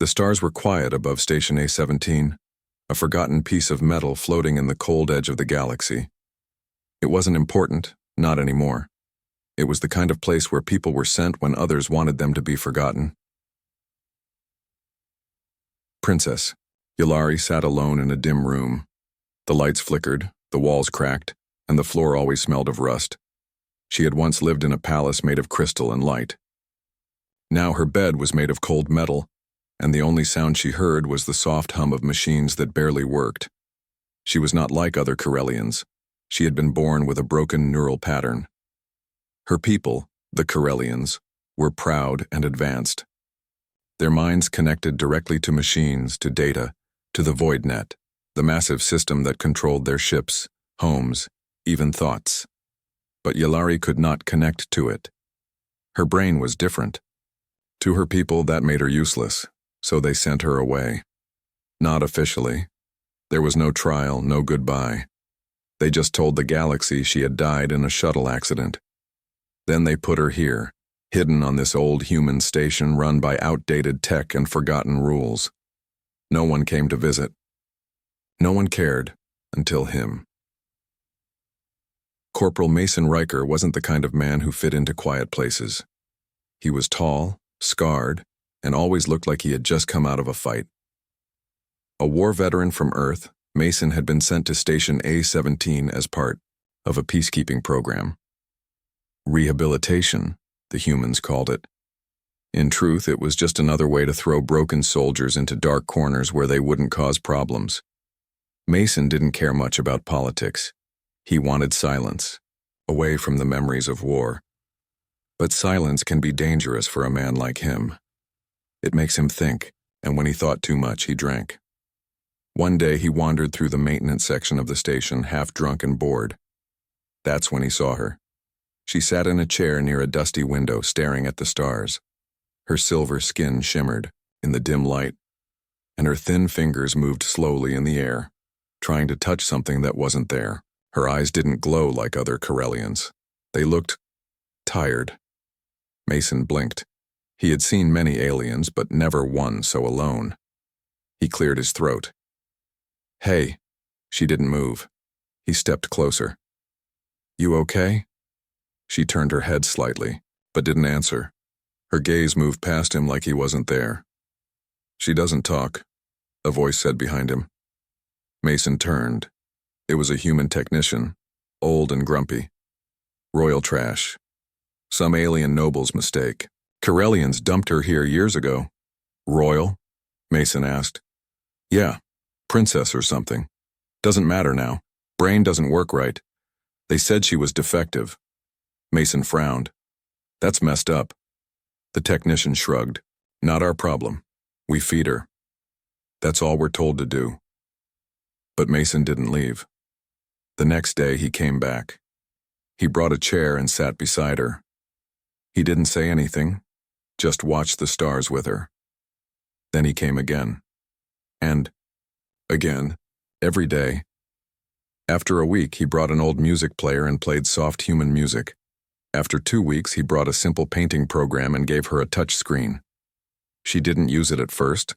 The stars were quiet above Station A-17, a forgotten piece of metal floating in the cold edge of the galaxy. It wasn't important, not anymore. It was the kind of place where people were sent when others wanted them to be forgotten. Princess. Yulari sat alone in a dim room. The lights flickered, the walls cracked, and the floor always smelled of rust. She had once lived in a palace made of crystal and light. Now her bed was made of cold metal, and the only sound she heard was the soft hum of machines that barely worked. She was not like other Corellians. She had been born with a broken neural pattern. Her people, the Corellians, were proud and advanced. Their minds connected directly to machines, to data, to the void net, the massive system that controlled their ships, homes, even thoughts. But Yulari could not connect to it. Her brain was different. To her people, that made her useless, so they sent her away. Not officially. There was no trial, no goodbye. They just told the galaxy she had died in a shuttle accident. Then they put her here, hidden on this old human station run by outdated tech and forgotten rules. No one came to visit. No one cared, until him. Corporal Mason Riker wasn't the kind of man who fit into quiet places. He was tall, scarred, and always looked like he had just come out of a fight. A war veteran from Earth, Mason had been sent to Station A-17 as part of a peacekeeping program. Rehabilitation, the humans called it. In truth, it was just another way to throw broken soldiers into dark corners where they wouldn't cause problems. Mason didn't care much about politics. He wanted silence, away from the memories of war. But silence can be dangerous for a man like him. It makes him think, and when he thought too much, he drank. One day he wandered through the maintenance section of the station, half drunk and bored. That's when he saw her. She sat in a chair near a dusty window, staring at the stars. Her silver skin shimmered in the dim light, and her thin fingers moved slowly in the air, trying to touch something that wasn't there. Her eyes didn't glow like other Corellians. They looked tired. Mason blinked. He had seen many aliens, but never one so alone. He cleared his throat. "Hey." She didn't move. He stepped closer. "You okay?" She turned her head slightly, but didn't answer. Her gaze moved past him like he wasn't there. "She doesn't talk," a voice said behind him. Mason turned. It was a human technician, old and grumpy. Royal trash. Some alien noble's mistake. Corellians dumped her here years ago. "Royal?" Mason asked. "Yeah, princess or something. Doesn't matter now. Brain doesn't work right. They said she was defective." Mason frowned. "That's messed up." The technician shrugged. "Not our problem. We feed her. That's all we're told to do." But Mason didn't leave. The next day he came back. He brought a chair and sat beside her. He didn't say anything, just watched the stars with her. Then he came again. And again, every day. After a week, he brought an old music player and played soft human music. After 2 weeks, he brought a simple painting program and gave her a touch screen. She didn't use it at first,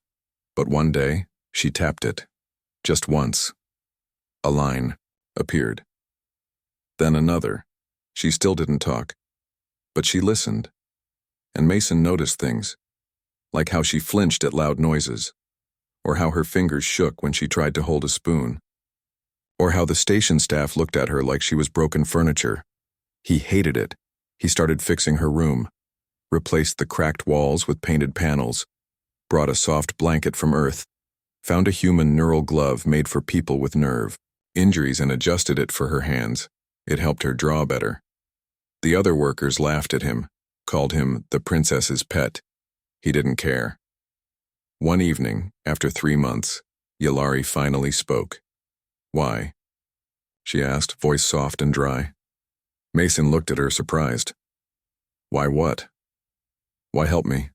but one day, she tapped it. Just once. A line appeared. Then another. She still didn't talk, but she listened. And Mason noticed things, like how she flinched at loud noises, or how her fingers shook when she tried to hold a spoon, or how the station staff looked at her like she was broken furniture. He hated it. He started fixing her room, replaced the cracked walls with painted panels, brought a soft blanket from Earth, found a human neural glove made for people with nerve injuries and adjusted it for her hands. It helped her draw better. The other workers laughed at him, called him the princess's pet. He didn't care. One evening, after 3 months, Yulari finally spoke. "Why?" she asked, voice soft and dry. Mason looked at her, surprised. "Why what? Why help me?"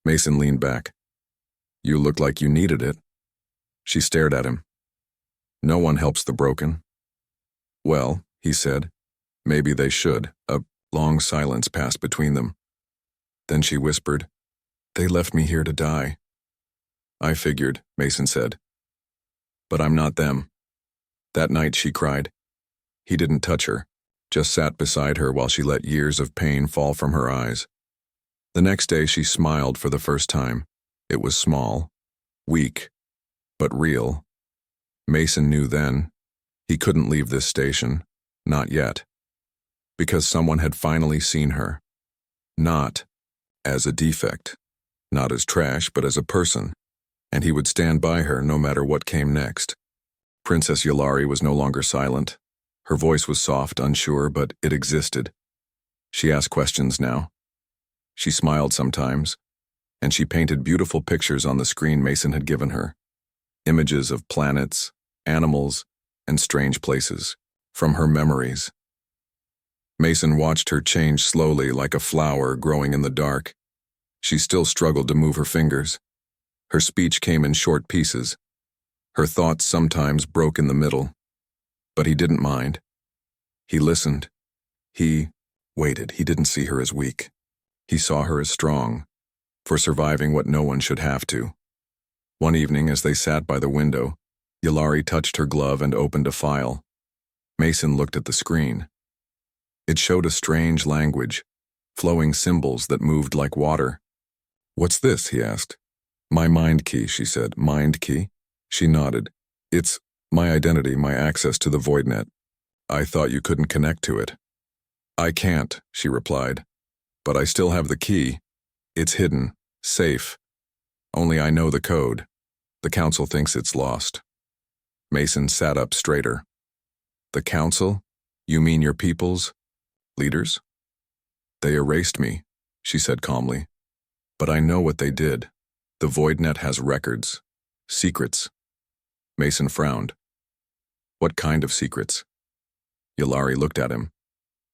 Mason leaned back. "You looked like you needed it." She stared at him. "No one helps the broken." "Well," he said, "maybe they should." A long silence passed between them. Then she whispered, "They left me here to die. I figured, Mason said. But I'm not them. That night she cried. He didn't touch her, just sat beside her while she let years of pain fall from her eyes. The next day she smiled for the first time. It was small, weak, but real. Mason knew then he couldn't leave this station, not yet, because someone had finally seen her. Not as a defect, not as trash, but as a person, and he would stand by her no matter what came next. Princess Yulari was no longer silent. Her voice was soft, unsure, but it existed. She asked questions now. She smiled sometimes, and she painted beautiful pictures on the screen Mason had given her. Images of planets, animals, and strange places, from her memories. Mason watched her change slowly like a flower growing in the dark. She still struggled to move her fingers. Her speech came in short pieces. Her thoughts sometimes broke in the middle. But he didn't mind. He listened. He waited. He didn't see her as weak. He saw her as strong, for surviving what no one should have to. One evening, as they sat by the window, Yulari touched her glove and opened a file. Mason looked at the screen. It showed a strange language, flowing symbols that moved like water. "What's this?" he asked. "My mind key," she said. "Mind key?" She nodded. "It's my identity, my access to the voidnet. I thought you couldn't connect to it." "I can't," she replied. "But I still have the key. It's hidden, safe. Only I know the code. The council thinks it's lost." Mason sat up straighter. "The council? You mean your people's leaders?" "They erased me," she said calmly. "But I know what they did. The voidnet has records. Secrets." Mason frowned. "What kind of secrets?" Yulari looked at him.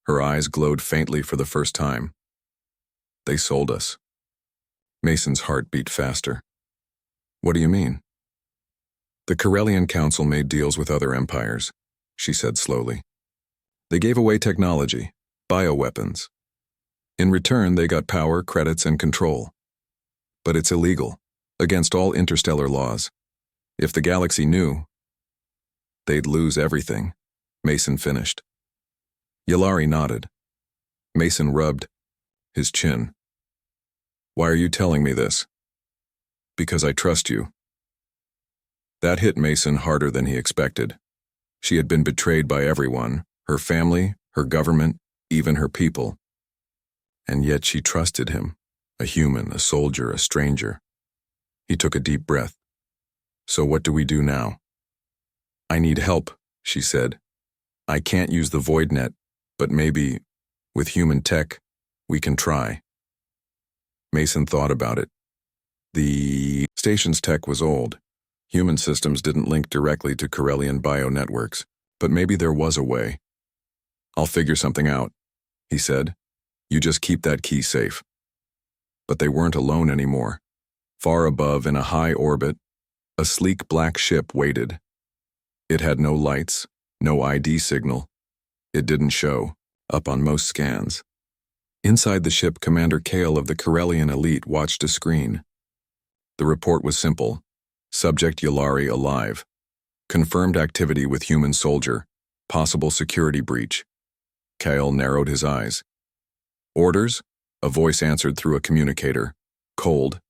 Her eyes glowed faintly for the first time. "They sold us." Mason's heart beat faster. "What do you mean?" "The Corellian Council made deals with other empires," she said slowly. "They gave away technology, bioweapons. In return, they got power, credits, and control. But it's illegal, against all interstellar laws. If the galaxy knew, they'd lose everything," Mason finished. Yulari nodded. Mason rubbed his chin. "Why are you telling me this?" "Because I trust you." That hit Mason harder than he expected. She had been betrayed by everyone, her family, her government, even her people. And yet she trusted him, a human, a soldier, a stranger. He took a deep breath. "So what do we do now?" "I need help," she said. "I can't use the voidnet, but maybe, with human tech, we can try." Mason thought about it. The station's tech was old. Human systems didn't link directly to Corellian bio-networks, but maybe there was a way. "I'll figure something out," he said. "You just keep that key safe." But they weren't alone anymore. Far above, in a high orbit, a sleek black ship waited. It had no lights, no ID signal. It didn't show up on most scans. Inside the ship, Commander Kale of the Corellian elite watched a screen. The report was simple. Subject Yulari alive. Confirmed activity with human soldier. Possible security breach. Kale narrowed his eyes. "Orders?" A voice answered through a communicator. Cold.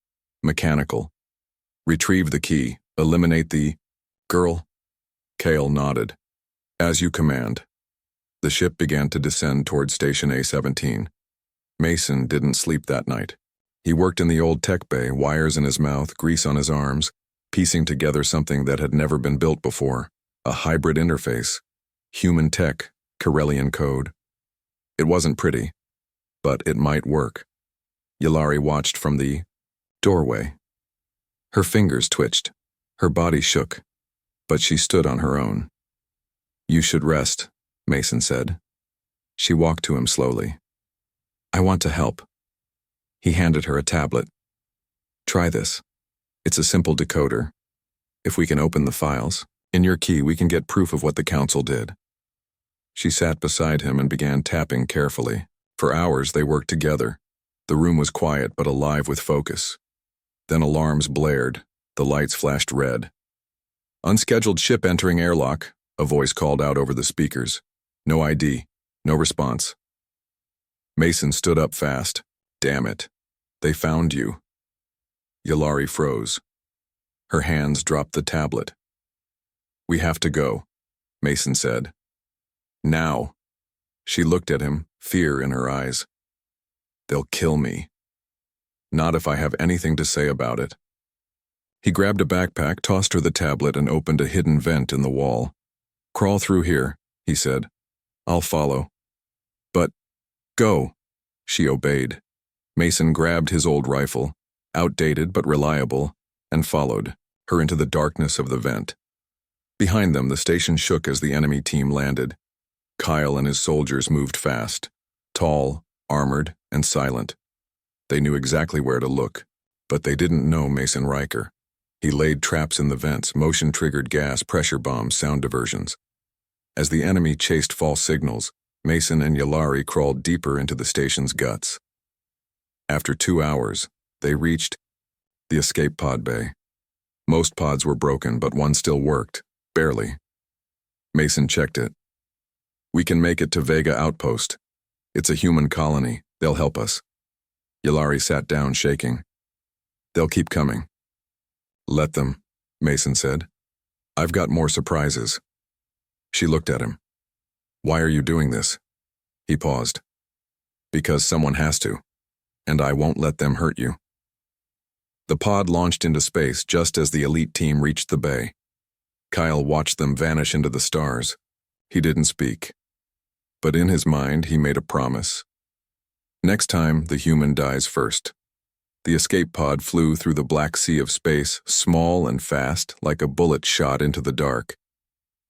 Mechanical. "Retrieve the key. Eliminate the girl." Kale nodded. "As you command." The ship began to descend toward Station A-17. Mason didn't sleep that night. He worked in the old tech bay, wires in his mouth, grease on his arms, piecing together something that had never been built before, a hybrid interface, human tech, Corellian code. It wasn't pretty, but it might work. Yulari watched from the doorway. Her fingers twitched, her body shook, but she stood on her own. "You should rest," Mason said. She walked to him slowly. "I want to help." He handed her a tablet. "Try this. It's a simple decoder. If we can open the files, in your key we can get proof of what the council did." She sat beside him and began tapping carefully. For hours they worked together. The room was quiet but alive with focus. Then alarms blared. The lights flashed red. "Unscheduled ship entering airlock," a voice called out over the speakers. "No ID. No response." Mason stood up fast. "Damn it. They found you." Yulari froze. Her hands dropped the tablet. "We have to go," Mason said. "Now." She looked at him, fear in her eyes. "They'll kill me." "Not if I have anything to say about it." He grabbed a backpack, tossed her the tablet, and opened a hidden vent in the wall. "Crawl through here," he said. "I'll follow." "But, go." She obeyed. Mason grabbed his old rifle, outdated but reliable, and followed her into the darkness of the vent. Behind them, the station shook as the enemy team landed. Kyle and his soldiers moved fast, tall, armored, and silent. They knew exactly where to look, but they didn't know Mason Riker. He laid traps in the vents, motion-triggered gas, pressure bombs, sound diversions. As the enemy chased false signals, Mason and Yulari crawled deeper into the station's guts. After 2 hours, they reached the escape pod bay. Most pods were broken, but one still worked, barely. Mason checked it. "We can make it to Vega Outpost. It's a human colony. They'll help us." Yulari sat down, shaking. "They'll keep coming." "Let them," Mason said. "I've got more surprises." She looked at him. "Why are you doing this?" He paused. "Because someone has to, and I won't let them hurt you." The pod launched into space just as the elite team reached the bay. Kyle watched them vanish into the stars. He didn't speak. But in his mind, he made a promise. Next time, the human dies first. The escape pod flew through the black sea of space, small and fast, like a bullet shot into the dark.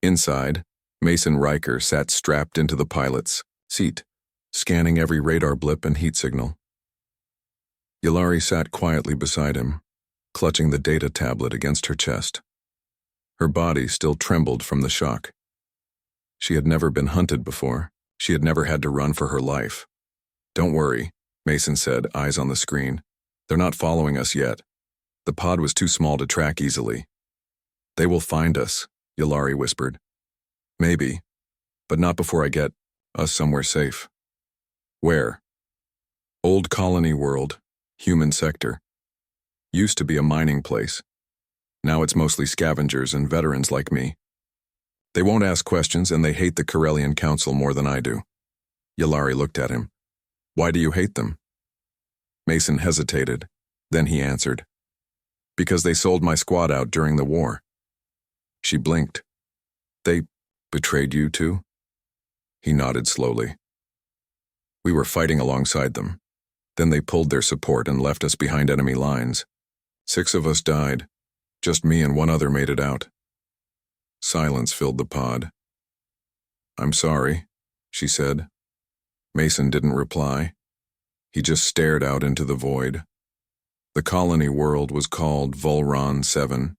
Inside, Mason Riker sat strapped into the pilot's seat, scanning every radar blip and heat signal. Yulari sat quietly beside him, clutching the data tablet against her chest. Her body still trembled from the shock. She had never been hunted before. She had never had to run for her life. "Don't worry," Mason said, eyes on the screen. "They're not following us yet. The pod was too small to track easily." "They will find us," Yulari whispered. "Maybe, but not before I get us somewhere safe." "Where?" "Old Colony World, human sector. Used to be a mining place. Now it's mostly scavengers and veterans like me. They won't ask questions, and they hate the Corellian Council more than I do." Yulari looked at him. "Why do you hate them?" Mason hesitated. Then he answered, "Because they sold my squad out during the war." She blinked. "They betrayed you too?" He nodded slowly. "We were fighting alongside them. Then they pulled their support and left us behind enemy lines. 6 of us died. Just me and one other made it out." Silence filled the pod. "I'm sorry," she said. Mason didn't reply. He just stared out into the void. The colony world was called Volron 7.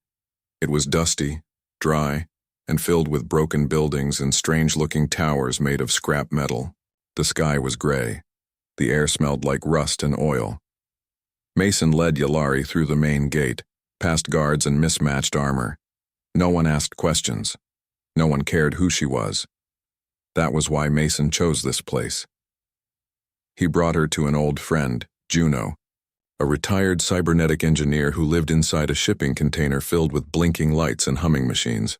It was dusty, dry, and filled with broken buildings and strange-looking towers made of scrap metal. The sky was gray. The air smelled like rust and oil. Mason led Yulari through the main gate, past guards and mismatched armor. No one asked questions. No one cared who she was. That was why Mason chose this place. He brought her to an old friend, Juno, a retired cybernetic engineer who lived inside a shipping container filled with blinking lights and humming machines.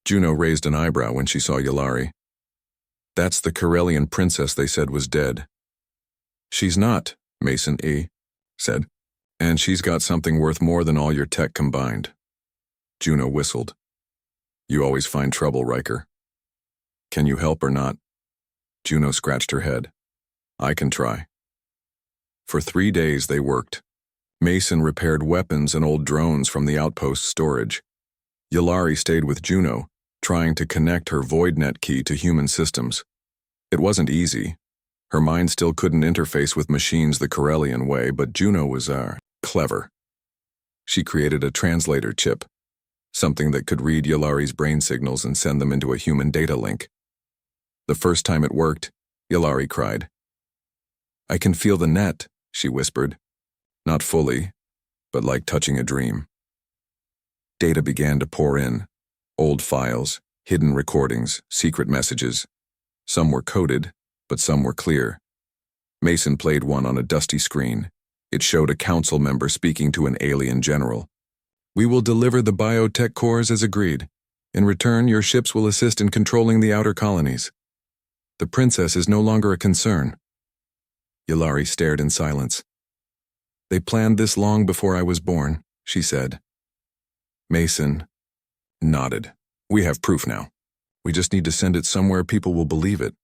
Juno raised an eyebrow when she saw Yulari. "That's the Corellian princess they said was dead." "She's not," Mason said. "And she's got something worth more than all your tech combined." Juno whistled. "You always find trouble, Riker." "Can you help or not?" Juno scratched her head. "I can try." For 3 days they worked. Mason repaired weapons and old drones from the outpost storage. Yulari stayed with Juno, trying to connect her VoidNet key to human systems. It wasn't easy. Her mind still couldn't interface with machines the Corellian way, but Juno was clever. She created a translator chip, something that could read Yulari's brain signals and send them into a human data link. The first time it worked, Yulari cried. "I can feel the net," she whispered. Not fully, but like touching a dream. Data began to pour in. Old files, hidden recordings, secret messages. Some were coded, but some were clear. Mason played one on a dusty screen. It showed a council member speaking to an alien general. "We will deliver the biotech cores as agreed. In return, your ships will assist in controlling the outer colonies. The princess is no longer a concern." Yllari stared in silence. "They planned this long before I was born," she said. Mason nodded. "We have proof now. We just need to send it somewhere people will believe it."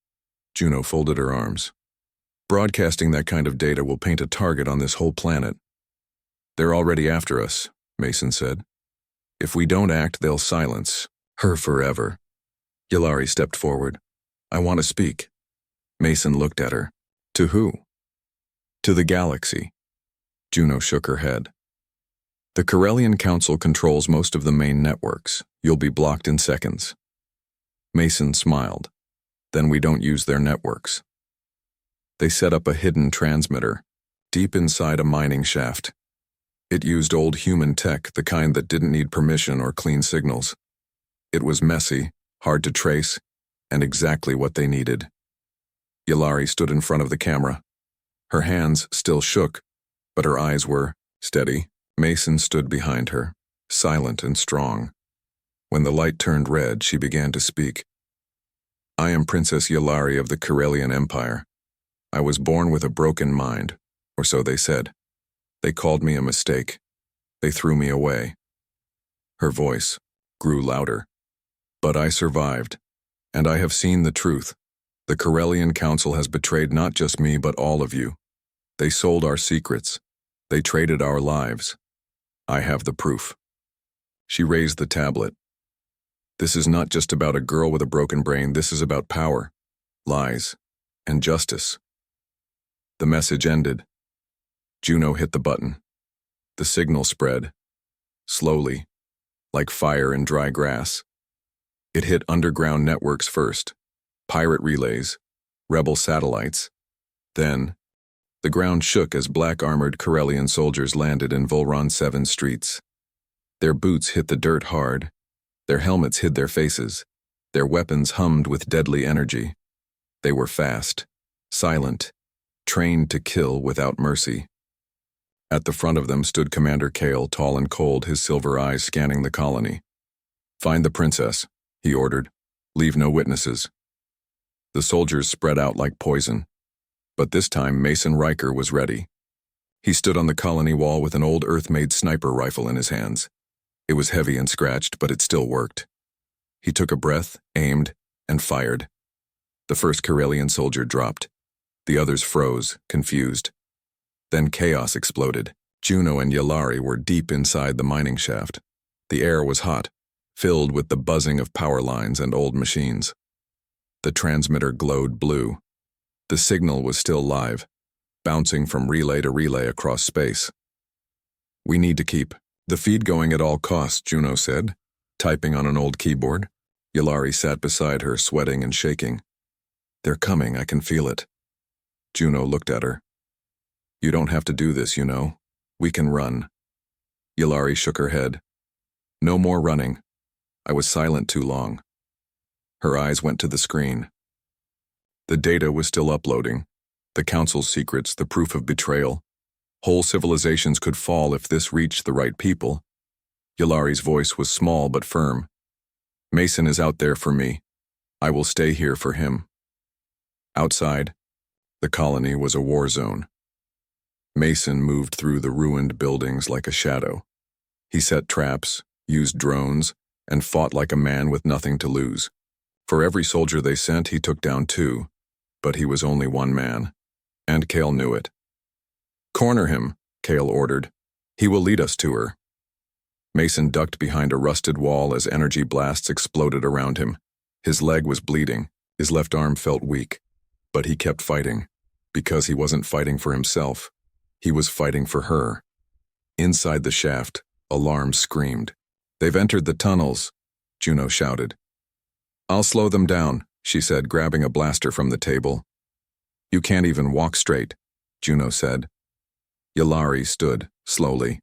Juno folded her arms. "Broadcasting that kind of data will paint a target on this whole planet." "They're already after us," Mason said. "If we don't act, they'll silence her forever." Yllari stepped forward. "I want to speak." Mason looked at her. "To who?" "To the galaxy." Juno shook her head. "The Corellian Council controls most of the main networks. You'll be blocked in seconds." Mason smiled. "Then we don't use their networks." They set up a hidden transmitter, deep inside a mining shaft. It used old human tech, the kind that didn't need permission or clean signals. It was messy, hard to trace, and exactly what they needed. Yllari stood in front of the camera. Her hands still shook, but her eyes were steady. Mason stood behind her, silent and strong. When the light turned red, she began to speak. "I am Princess Yllari of the Corellian Empire. I was born with a broken mind, or so they said. They called me a mistake. They threw me away." Her voice grew louder. "But I survived, and I have seen the truth. The Corellian Council has betrayed not just me but all of you. They sold our secrets. They traded our lives. I have the proof." She raised the tablet. "This is not just about a girl with a broken brain. This is about power, lies, and justice." The message ended. Juno hit the button. The signal spread, slowly, like fire in dry grass. It hit underground networks first, pirate relays, rebel satellites. Then, the ground shook as black-armored Corellian soldiers landed in Volron 7 streets. Their boots hit the dirt hard. Their helmets hid their faces. Their weapons hummed with deadly energy. They were fast, silent, trained to kill without mercy. At the front of them stood Commander Kale, tall and cold, his silver eyes scanning the colony. "Find the princess," he ordered. "Leave no witnesses." The soldiers spread out like poison. But this time Mason Riker was ready. He stood on the colony wall with an old Earth-made sniper rifle in his hands. It was heavy and scratched, but it still worked. He took a breath, aimed, and fired. The first Corellian soldier dropped. The others froze, confused. Then chaos exploded. Juno and Yllari were deep inside the mining shaft. The air was hot, filled with the buzzing of power lines and old machines. The transmitter glowed blue. The signal was still live, bouncing from relay to relay across space. "We need to keep the feed going at all costs," Juno said, typing on an old keyboard. Yllari sat beside her, sweating and shaking. "They're coming, I can feel it." Juno looked at her. "You don't have to do this, you know. We can run." Yllari shook her head. "No more running. I was silent too long." Her eyes went to the screen. The data was still uploading. The Council's secrets, the proof of betrayal. Whole civilizations could fall if this reached the right people. Yllari's voice was small but firm. "Mason is out there for me. I will stay here for him." Outside, the colony was a war zone. Mason moved through the ruined buildings like a shadow. He set traps, used drones, and fought like a man with nothing to lose. For every soldier they sent, he took down 2, but he was only one man, and Kale knew it. "Corner him," Kale ordered. "He will lead us to her." Mason ducked behind a rusted wall as energy blasts exploded around him. His leg was bleeding, his left arm felt weak, but he kept fighting, because he wasn't fighting for himself. He was fighting for her. Inside the shaft, alarm screamed. "They've entered the tunnels," Juno shouted. "I'll slow them down," she said, grabbing a blaster from the table. "You can't even walk straight," Juno said. Yllari stood, slowly.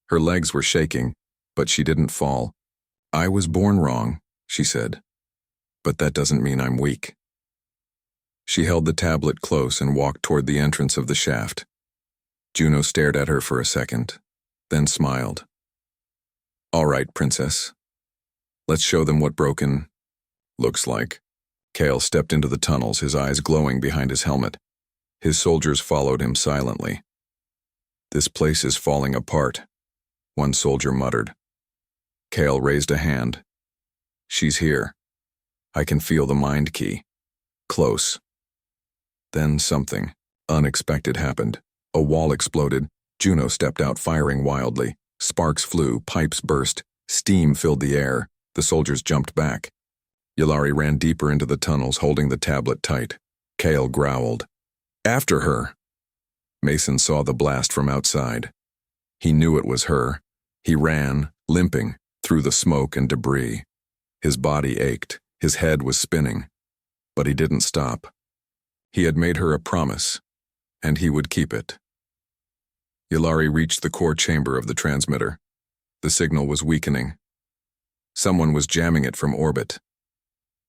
Her legs were shaking, but she didn't fall. "I was born wrong," she said, "but that doesn't mean I'm weak." She held the tablet close and walked toward the entrance of the shaft. Juno stared at her for a second, then smiled. "All right, princess. Let's show them what broken looks like." Kale stepped into the tunnels, his eyes glowing behind his helmet. His soldiers followed him silently. "This place is falling apart," one soldier muttered. Kale raised a hand. "She's here. I can feel the mind key. Close." Then something unexpected happened. A wall exploded. Juno stepped out, firing wildly. Sparks flew, pipes burst, steam filled the air. The soldiers jumped back. Yulari ran deeper into the tunnels, holding the tablet tight. Kale growled, "After her!" Mason saw the blast from outside. He knew it was her. He ran, limping, through the smoke and debris. His body ached, his head was spinning. But he didn't stop. He had made her a promise, and he would keep it. Yulari reached the core chamber of the transmitter. The signal was weakening. Someone was jamming it from orbit.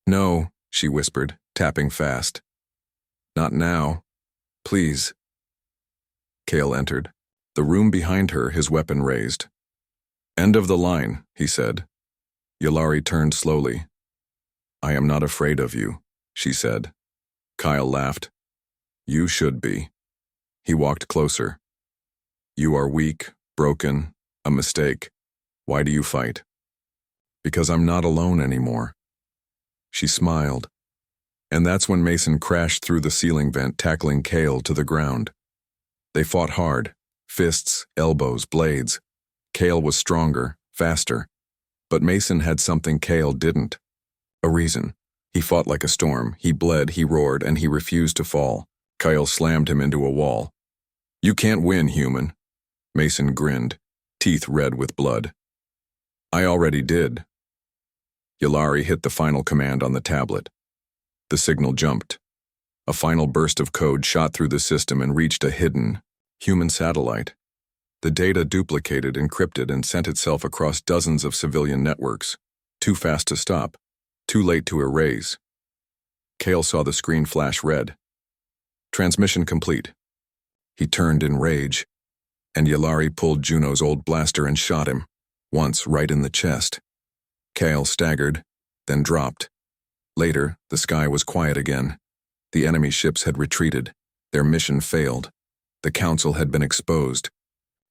"No," she whispered, tapping fast. "Not now. Please." Kale entered. The room behind her, his weapon raised. "End of the line," he said. Yulari turned slowly. "I am not afraid of you," she said. Kyle laughed. "You should be." He walked closer. "You are weak, broken, a mistake. Why do you fight?" "Because I'm not alone anymore." She smiled. And that's when Mason crashed through the ceiling vent, tackling Kale to the ground. They fought hard. Fists, elbows, blades. Kale was stronger, faster. But Mason had something Kale didn't. A reason. He fought like a storm. He bled, he roared, and he refused to fall. Kyle slammed him into a wall. "You can't win, human." Mason grinned, teeth red with blood. "I already did." Yulari hit the final command on the tablet. The signal jumped. A final burst of code shot through the system and reached a hidden, human satellite. The data duplicated, encrypted, and sent itself across dozens of civilian networks. Too fast to stop. Too late to erase. Kale saw the screen flash red. Transmission complete. He turned in rage, and Yulari pulled Juno's old blaster and shot him, once right in the chest. Kale staggered, then dropped. Later, the sky was quiet again. The enemy ships had retreated. Their mission failed. The council had been exposed.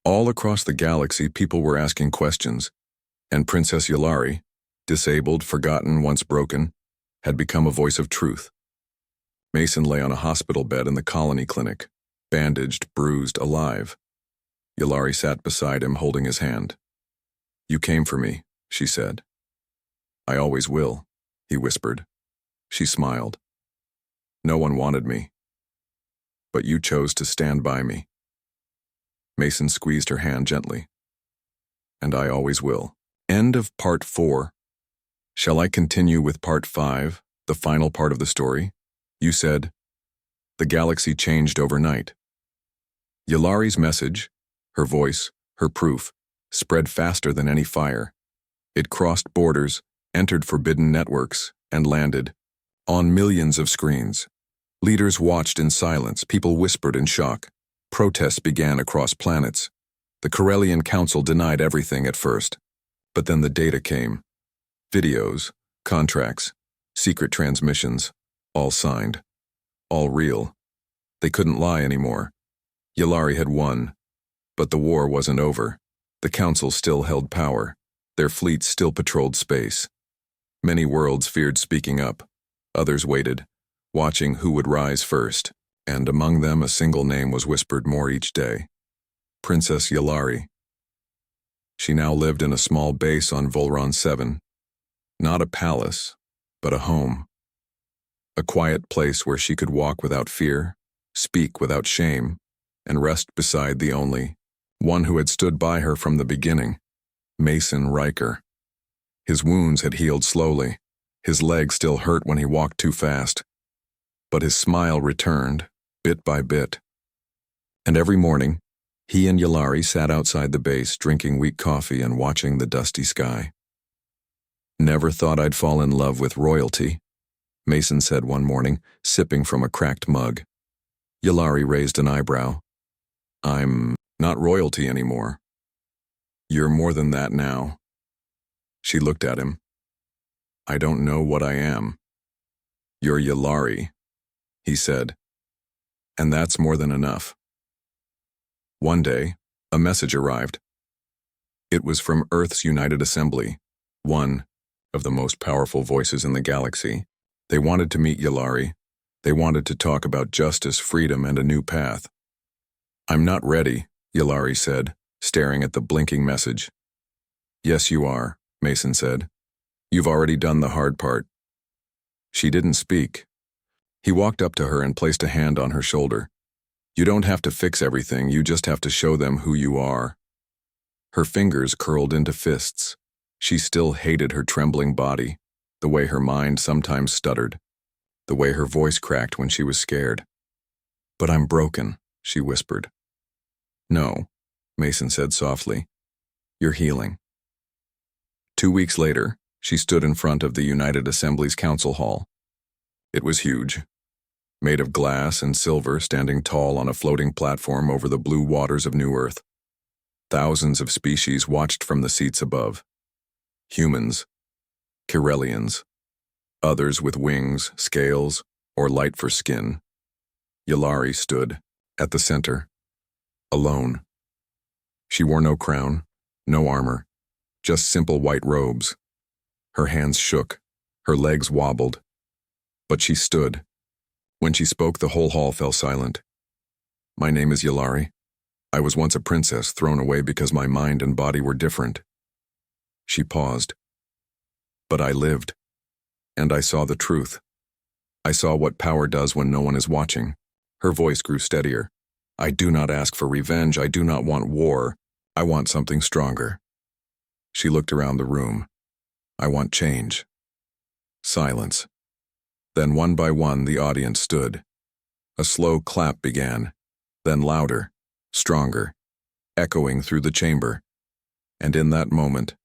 All across the galaxy, people were asking questions. And Princess Yulari, disabled, forgotten, once broken, had become a voice of truth. Mason lay on a hospital bed in the colony clinic, bandaged, bruised, alive. Yulari sat beside him, holding his hand. "You came for me," she said. "I always will," he whispered. She smiled. "No one wanted me. But you chose to stand by me." Mason squeezed her hand gently. "And I always will." End of part 4. Shall I continue with part 5, the final part of the story? You said, the galaxy changed overnight. Yulari's message, her voice, her proof, spread faster than any fire. It crossed borders, entered forbidden networks, and landed on millions of screens. Leaders watched in silence, people whispered in shock. Protests began across planets. The Corellian Council denied everything at first. But then the data came. Videos, contracts, secret transmissions, all signed. All real. They couldn't lie anymore. Yulari had won. But the war wasn't over. The Council still held power. Their fleets still patrolled space. Many worlds feared speaking up. Others waited, watching who would rise first. And among them a single name was whispered more each day. Princess Yulari. She now lived in a small base on Volron 7. Not a palace, but a home. A quiet place where she could walk without fear, speak without shame, and rest beside the only one who had stood by her from the beginning, Mason Riker. His wounds had healed slowly. His leg still hurt when he walked too fast. But his smile returned, bit by bit. And every morning, He and Yalari sat outside the base, drinking weak coffee and watching the dusty sky. "Never thought I'd fall in love with royalty," Mason said one morning, sipping from a cracked mug. Yalari raised an eyebrow. "I'm not royalty anymore." "You're more than that now." She looked at him. "I don't know what I am." "You're Yalari," he said. "And that's more than enough." One day, a message arrived. It was from Earth's United Assembly, one of the most powerful voices in the galaxy. They wanted to meet Yalari. They wanted to talk about justice, freedom, and a new path. "I'm not ready," Yalari said, staring at the blinking message. "Yes, you are," Mason said. "You've already done the hard part." She didn't speak. He walked up to her and placed a hand on her shoulder. "You don't have to fix everything, you just have to show them who you are." Her fingers curled into fists. She still hated her trembling body, the way her mind sometimes stuttered, the way her voice cracked when she was scared. "But I'm broken," she whispered. "No," Mason said softly. "You're healing." 2 weeks later, she stood in front of the United Assembly's Council Hall. It was huge, made of glass and silver, standing tall on a floating platform over the blue waters of New Earth. Thousands of species watched from the seats above. Humans, Corellians, others with wings, scales, or light for skin. Yalari stood at the center, alone. She wore no crown, no armor, just simple white robes. Her hands shook, her legs wobbled. But she stood. When she spoke, the whole hall fell silent. "My name is Yalari. I was once a princess, thrown away because my mind and body were different." She paused. "But I lived, and I saw the truth. I saw what power does when no one is watching." Her voice grew steadier. "I do not ask for revenge. I do not want war. I want something stronger." She looked around the room. "I want change." Silence. Then one by one the audience stood. A slow clap began, then louder, stronger, echoing through the chamber. And in that moment,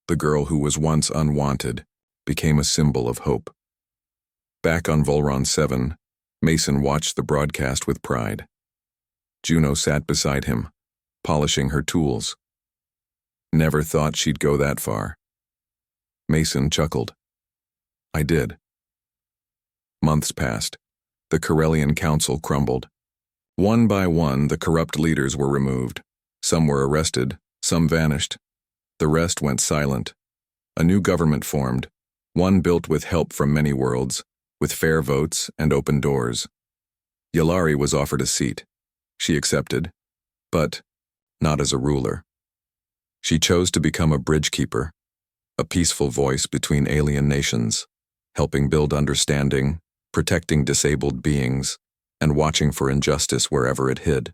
the girl who was once unwanted became a symbol of hope. Back on Volron 7, Mason watched the broadcast with pride. Juno sat beside him, polishing her tools. "Never thought she'd go that far." Mason chuckled. "I did." Months passed. The Corellian Council crumbled. One by one, the corrupt leaders were removed. Some were arrested, some vanished. The rest went silent. A new government formed, one built with help from many worlds, with fair votes and open doors. Yalari was offered a seat. She accepted, but not as a ruler. She chose to become a bridge keeper, a peaceful voice between alien nations, helping build understanding, protecting disabled beings, and watching for injustice wherever it hid.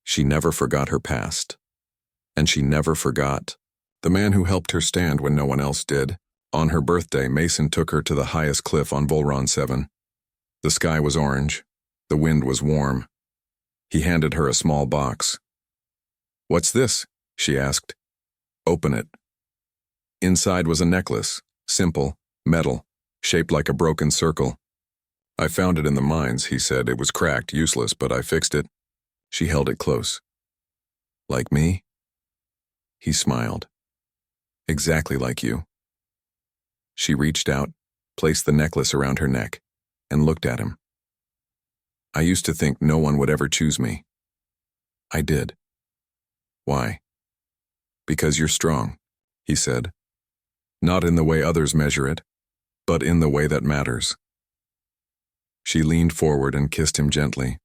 She never forgot her past. And she never forgot the man who helped her stand when no one else did. On her birthday, Mason took her to the highest cliff on Volron 7. The sky was orange. The wind was warm. He handed her a small box. "What's this?" she asked. "Open it." Inside was a necklace, simple, metal, shaped like a broken circle. "I found it in the mines," he said. "It was cracked, useless, but I fixed it." She held it close. "Like me?" He smiled. "Exactly like you." She reached out, placed the necklace around her neck, and looked at him. "I used to think no one would ever choose me. I did." "Why?" "Because you're strong," he said. "Not in the way others measure it, but in the way that matters." She leaned forward and kissed him gently.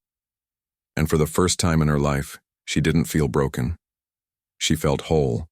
And for the first time in her life, she didn't feel broken. She felt whole,